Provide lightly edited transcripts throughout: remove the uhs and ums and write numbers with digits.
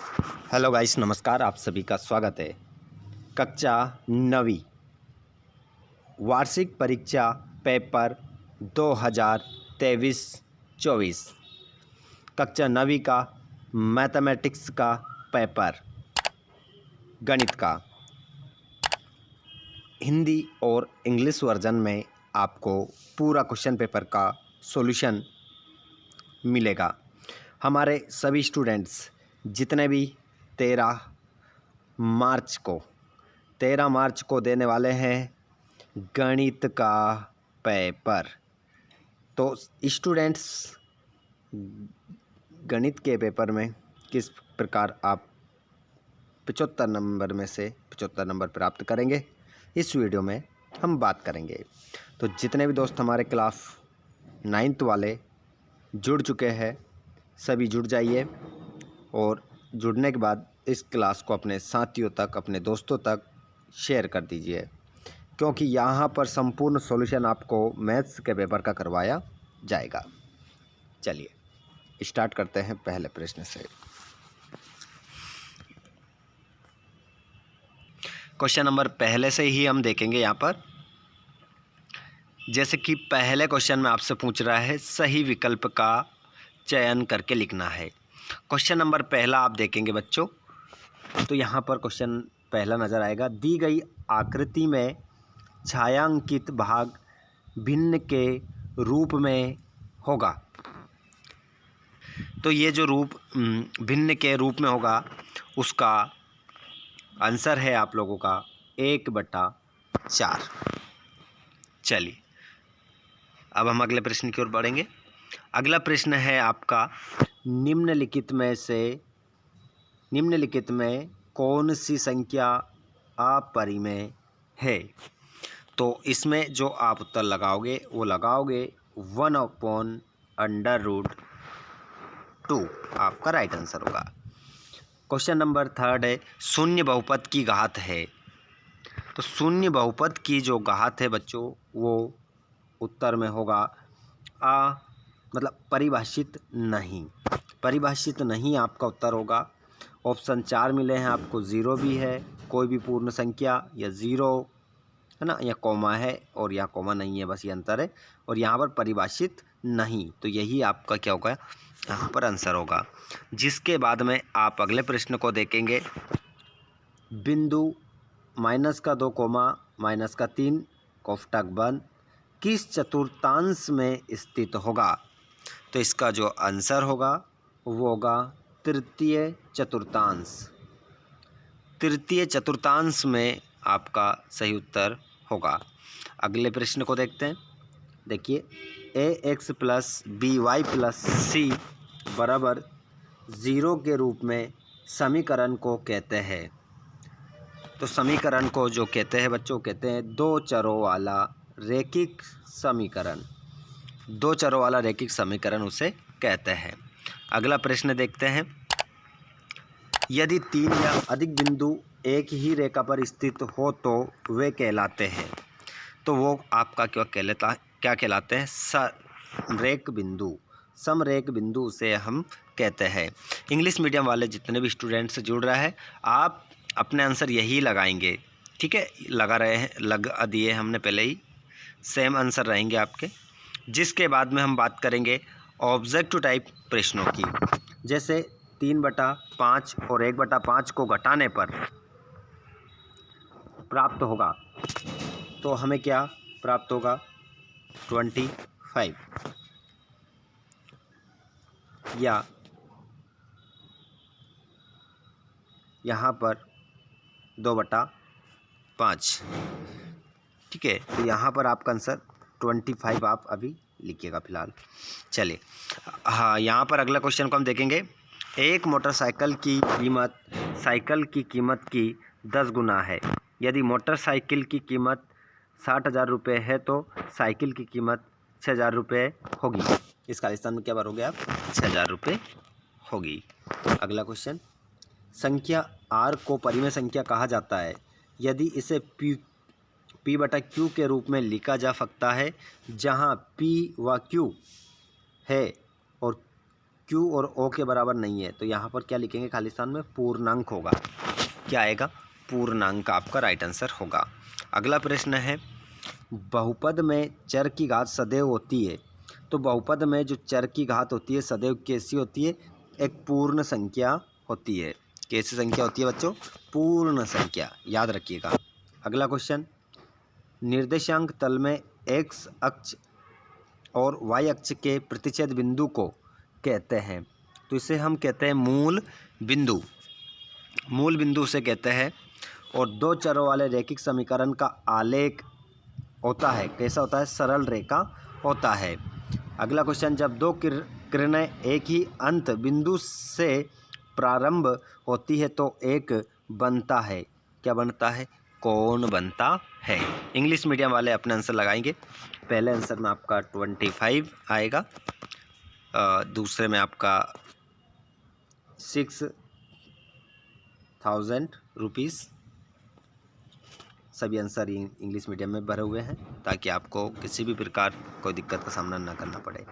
Hello guys, नमस्कार। आप सभी का स्वागत है। कक्षा 9वीं वार्षिक परीक्षा पेपर 2023-24 कक्षा 9वीं का मैथमेटिक्स का पेपर, गणित का हिंदी और इंग्लिश वर्जन में आपको पूरा क्वेश्चन पेपर का सॉल्यूशन मिलेगा। हमारे सभी स्टूडेंट्स जितने भी 13 मार्च को देने वाले हैं गणित का पेपर। तो स्टूडेंट्स, गणित के पेपर में किस प्रकार आप 75 नंबर में से 75 नंबर प्राप्त करेंगे, इस वीडियो में हम बात करेंगे। तो जितने भी दोस्त हमारे क्लास 9th वाले जुड़ चुके हैं, सभी जुड़ जाइए और जुड़ने के बाद इस क्लास को अपने साथियों तक, अपने दोस्तों तक शेयर कर दीजिए, क्योंकि यहाँ पर संपूर्ण सॉल्यूशन आपको मैथ्स के पेपर का करवाया जाएगा। चलिए स्टार्ट करते हैं पहले प्रश्न से। क्वेश्चन नंबर पहले से ही हम देखेंगे। यहाँ पर जैसे कि पहले क्वेश्चन में आपसे पूछ रहा है सही विकल्प का चयन करके लिखना है। क्वेश्चन नंबर पहला आप देखेंगे बच्चों, तो यहाँ पर क्वेश्चन पहला नज़र आएगा। दी गई आकृति में छायांकित भाग भिन्न के रूप में होगा। तो ये जो रूप भिन्न के रूप में होगा, उसका आंसर है आप लोगों का 1/4। चलिए अब हम अगले प्रश्न की ओर बढ़ेंगे। अगला प्रश्न है आपका, निम्नलिखित में कौन सी संख्या अपरिमेय है। तो इसमें जो आप उत्तर लगाओगे वो लगाओगे 1/√2 आपका राइट आंसर होगा। क्वेश्चन नंबर थर्ड है, शून्य बहुपद की घात है। तो शून्य बहुपद की जो घात है बच्चों, वो उत्तर में होगा मतलब परिभाषित नहीं आपका उत्तर होगा। ऑप्शन 4 मिले हैं आपको, 0 भी है, कोई भी पूर्ण संख्या, या 0 है ना, या कॉमा है, और यहाँ कॉमा नहीं है, बस ये अंतर है। और यहाँ पर परिभाषित नहीं, तो यही आपका क्या होगा, यहाँ पर आंसर होगा। जिसके बाद में आप अगले प्रश्न को देखेंगे। बिंदु -2 कोमा -3 कोष्ठक बंद किस चतुर्थांश में स्थित होगा। तो इसका जो आंसर होगा वो होगा तृतीय चतुर्थांश में आपका सही उत्तर होगा। अगले प्रश्न को देखते हैं। देखिए, ax + by + c = 0 के रूप में समीकरण को कहते हैं। तो समीकरण को जो कहते हैं बच्चों, कहते हैं दो चरों वाला रैखिक समीकरण उसे कहते हैं। अगला प्रश्न देखते हैं। यदि 3 या अधिक बिंदु एक ही रेखा पर स्थित हो तो वे कहलाते हैं। तो वो आपका क्या कहलाते हैं, समरेख बिंदु से हम कहते हैं। इंग्लिश मीडियम वाले जितने भी स्टूडेंट्स जुड़ रहे हैं, आप अपने आंसर यही लगाएंगे, ठीक है। लगा दिए हमने पहले ही, सेम आंसर रहेंगे आपके। जिसके बाद में हम बात करेंगे ऑब्जेक्टिव टाइप प्रश्नों की। जैसे 3/5 और 1/5 को घटाने पर प्राप्त होगा, तो हमें क्या प्राप्त होगा, 25। या यहाँ पर 2/5, ठीक है। तो यहाँ पर आपका आंसर 25 आप अभी लिखिएगा फिलहाल। चलिए, हाँ, यहाँ पर अगला क्वेश्चन को हम देखेंगे। एक मोटरसाइकिल की कीमत साइकिल की कीमत की 10 गुना है। यदि मोटरसाइकिल की कीमत 60,000 रुपये है तो साइकिल की कीमत 6,000 रुपये होगी। इस खालिस्तान में क्या भरोगे आप, 6,000 रुपये होगी। अगला क्वेश्चन, संख्या r को परिमेय संख्या कहा जाता है यदि इसे p/q के रूप में लिखा जा सकता है, जहाँ p व q है और Q और O के बराबर नहीं है, तो यहाँ पर क्या लिखेंगे, खाली स्थान में पूर्णांक होगा। क्या आएगा, पूर्णांक आपका राइट आंसर होगा। अगला प्रश्न है, बहुपद में चर की घात सदैव होती है। तो बहुपद में जो चर की घात होती है सदैव कैसी होती है, एक पूर्ण संख्या होती है। कैसी संख्या होती है बच्चों, पूर्ण संख्या, याद रखिएगा। अगला क्वेश्चन, निर्देशांक तल में x अक्ष और y अक्ष के प्रतिच्छेद बिंदु को कहते हैं। तो इसे हम कहते हैं मूल बिंदु, मूल बिंदु से कहते हैं। और दो चरों वाले रैखिक समीकरण का आलेख होता है, कैसा होता है, सरल रेखा होता है। अगला क्वेश्चन, जब दो किरणें एक ही अंत बिंदु से प्रारंभ होती है तो एक बनता है। क्या बनता है, कौन बनता है। इंग्लिश मीडियम वाले अपने आंसर लगाएंगे। पहले आंसर में आपका 25 आएगा, दूसरे में आपका 6000 रुपीज़। सभी आंसर इंग्लिश मीडियम में भरे हुए हैं ताकि आपको किसी भी प्रकार कोई दिक्कत का सामना ना करना पड़े।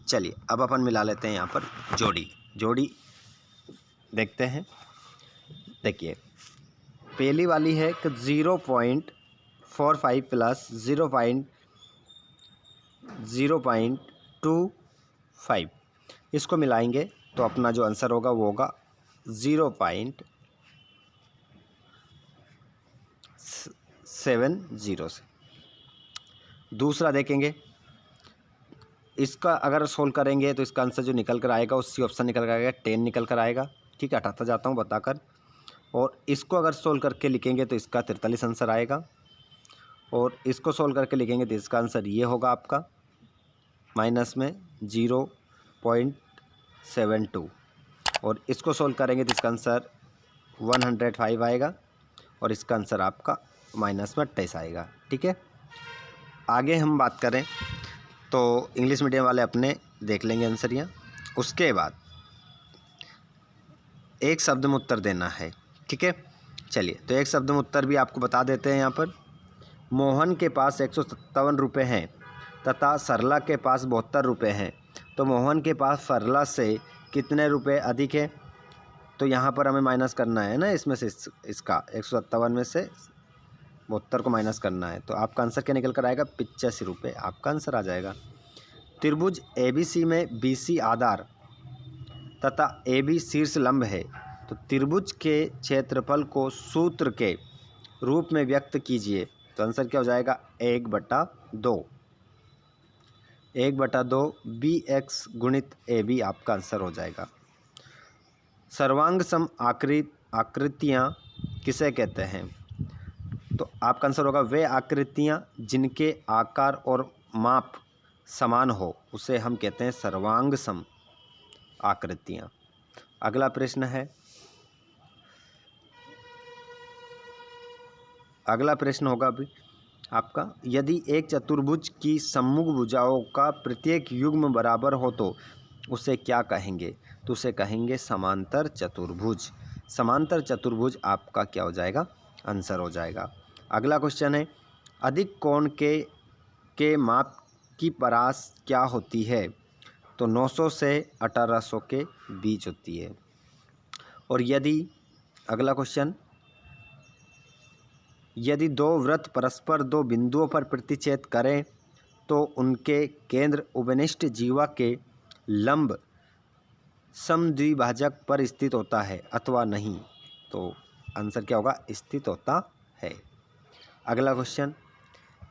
चलिए अब अपन मिला लेते हैं यहाँ पर जोड़ी देखते हैं। देखिए पहली वाली है कि 0.45 प्लस 0.25, इसको मिलाएंगे तो अपना जो आंसर होगा वो होगा 0.70 से। दूसरा देखेंगे, इसका अगर सोल्व करेंगे तो इसका आंसर जो निकल कर आएगा उसी ऑप्शन निकल कर आएगा, 10 निकल कर आएगा। ठीक है, हटाता जाता हूँ बताकर। और इसको अगर सोल्व करके लिखेंगे तो इसका 43 आंसर आएगा। और इसको सोल्व करके लिखेंगे तो इसका आंसर ये होगा आपका माइनस में 0.72। और इसको सोल्व करेंगे तो इसका आंसर 105 आएगा। और इसका आंसर आपका माइनस में 28 आएगा। ठीक है, आगे हम बात करें तो इंग्लिश मीडियम वाले अपने देख लेंगे आंसर यहाँ। उसके बाद एक शब्द में उत्तर देना है। ठीक है, चलिए तो एक शब्द में उत्तर भी आपको बता देते हैं यहाँ पर। मोहन के पास 157 रुपये हैं तथा सरला के पास 72 रुपये हैं, तो मोहन के पास सरला से कितने रुपए अधिक है। तो यहाँ पर हमें माइनस करना है ना, इसमें से इसका 157 में से 72 को माइनस करना है। तो आपका आंसर क्या निकल कर आएगा, 85 रुपये आपका आंसर आ जाएगा। त्रिभुज ABC में BC आधार तथा AB शीर्ष लंब है, तो त्रिभुज के क्षेत्रफल को सूत्र के रूप में व्यक्त कीजिए। तो आंसर क्या हो जाएगा, 1/2 BX गुणित AB आपका आंसर हो जाएगा। सर्वांग सम आकृतियाँ किसे कहते हैं। तो आपका आंसर होगा वे आकृतियाँ जिनके आकार और माप समान हो उसे हम कहते हैं सर्वांग सम आकृतियाँ। अगला प्रश्न है, अगला प्रश्न होगा अभी आपका, यदि एक चतुर्भुज की सम्मुख भुजाओं का प्रत्येक युग्म बराबर हो तो उसे क्या कहेंगे। तो उसे कहेंगे समांतर चतुर्भुज। समांतर चतुर्भुज आपका क्या हो जाएगा, आंसर हो जाएगा। अगला क्वेश्चन है, अधिक कोण के माप की परास क्या होती है। तो 900 से 1800 के बीच होती है। और यदि अगला क्वेश्चन, यदि दो वृत्त परस्पर दो बिंदुओं पर प्रतिच्छेद करें तो उनके केंद्र उपनिष्ठ जीवा के लंब समद्विभाजक पर स्थित होता है अथवा नहीं। तो आंसर क्या होगा, स्थित होता है। अगला क्वेश्चन,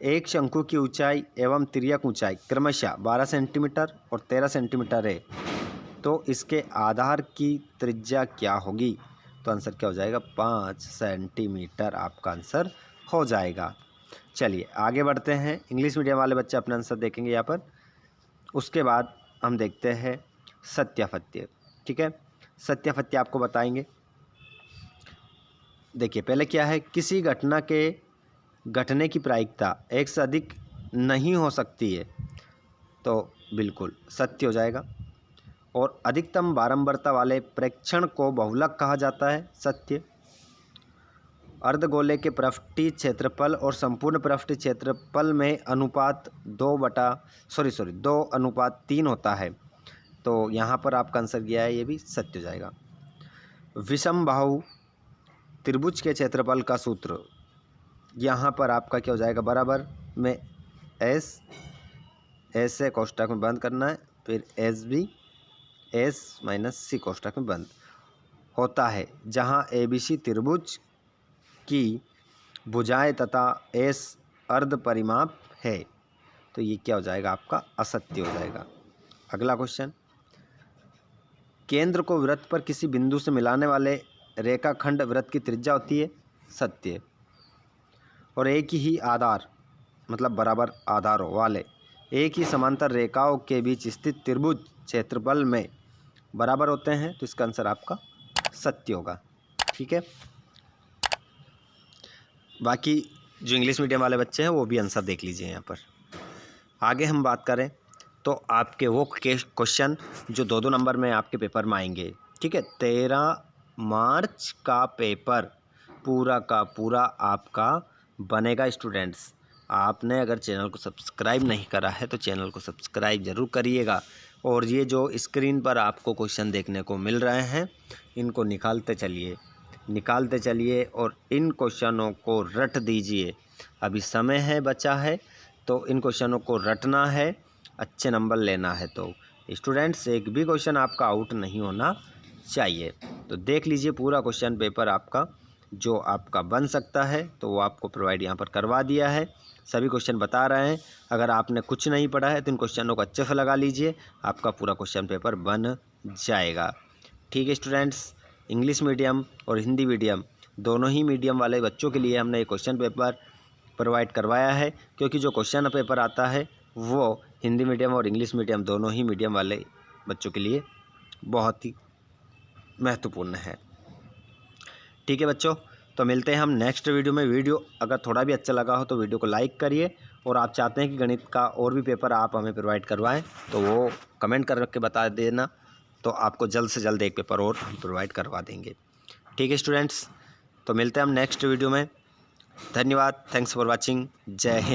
एक शंकु की ऊंचाई एवं तिर्यक ऊंचाई क्रमशः 12 सेंटीमीटर और 13 सेंटीमीटर है, तो इसके आधार की त्रिज्या क्या होगी। तो आंसर क्या हो जाएगा, 5 सेंटीमीटर आपका आंसर हो जाएगा। चलिए आगे बढ़ते हैं। इंग्लिश मीडियम वाले बच्चे अपना आंसर देखेंगे यहाँ पर। उसके बाद हम देखते हैं सत्यापत्य। ठीक है, सत्यापत्य आपको बताएंगे। देखिए पहले क्या है, किसी घटना के घटने की प्रायिकता एक से अधिक नहीं हो सकती है, तो बिल्कुल सत्य हो जाएगा। और अधिकतम बारंबारता वाले प्रेक्षण को बहुलक कहा जाता है, सत्य। अर्धगोले के पृष्ठीय क्षेत्रफल और संपूर्ण पृष्ठीय क्षेत्रफल में अनुपात 2/3 होता है, तो यहाँ पर आपका आंसर गया है, ये भी सत्य हो जाएगा। विषमबाहु त्रिभुज के क्षेत्रफल का सूत्र, यहाँ पर आपका क्या हो जाएगा, बराबर में एस से कोष्ठक में बंद करना है, फिर एस बी एस माइनस सी कोष्ठक में बंद होता है, जहाँ ABC त्रिभुज की भुजाएं तथा एस अर्ध परिमाप है। तो ये क्या हो जाएगा, आपका असत्य हो जाएगा। अगला क्वेश्चन, केंद्र को वृत्त पर किसी बिंदु से मिलाने वाले रेखाखंड वृत्त की त्रिज्या होती है, सत्य। और एक ही आधार मतलब बराबर आधारों वाले एक ही समांतर रेखाओं के बीच स्थित त्रिभुज क्षेत्रफल में बराबर होते हैं, तो इसका आंसर आपका सत्य होगा। ठीक है, बाकी जो इंग्लिश मीडियम वाले बच्चे हैं वो भी आंसर देख लीजिए। यहाँ पर आगे हम बात करें तो आपके वो क्वेश्चन जो 2-2 नंबर में आपके पेपर में आएंगे। ठीक है, 13 मार्च का पेपर पूरा का पूरा आपका बनेगा। स्टूडेंट्स, आपने अगर चैनल को सब्सक्राइब नहीं करा है तो चैनल को सब्सक्राइब ज़रूर करिएगा, और ये जो स्क्रीन पर आपको क्वेश्चन देखने को मिल रहे हैं इनको निकालते चलिए और इन क्वेश्चनों को रट दीजिए। अभी समय है बचा है, तो इन क्वेश्चनों को रटना है, अच्छे नंबर लेना है। तो स्टूडेंट्स, एक भी क्वेश्चन आपका आउट नहीं होना चाहिए। तो देख लीजिए पूरा क्वेश्चन पेपर आपका जो आपका बन सकता है, तो वो आपको प्रोवाइड यहाँ पर करवा दिया है। सभी क्वेश्चन बता रहे हैं। अगर आपने कुछ नहीं पढ़ा है तो इन क्वेश्चनों को अच्छे से लगा लीजिए, आपका पूरा क्वेश्चन पेपर बन जाएगा। ठीक है स्टूडेंट्स, इंग्लिश मीडियम और हिंदी मीडियम दोनों ही मीडियम वाले बच्चों के लिए हमने ये क्वेश्चन पेपर प्रोवाइड करवाया है, क्योंकि जो क्वेश्चन पेपर आता है वो हिंदी मीडियम और इंग्लिश मीडियम दोनों ही मीडियम वाले बच्चों के लिए बहुत ही महत्वपूर्ण है। ठीक है बच्चों, तो मिलते हैं हम नेक्स्ट वीडियो में। वीडियो अगर थोड़ा भी अच्छा लगा हो तो वीडियो को लाइक करिए, और आप चाहते हैं कि गणित का और भी पेपर आप हमें प्रोवाइड करवाएं तो वो कमेंट करके बता देना, तो आपको जल्द से जल्द एक पेपर और हम प्रोवाइड करवा देंगे। ठीक है स्टूडेंट्स, तो मिलते हैं हम नेक्स्ट वीडियो में। धन्यवाद, थैंक्स फॉर वॉचिंग, जय हिंद।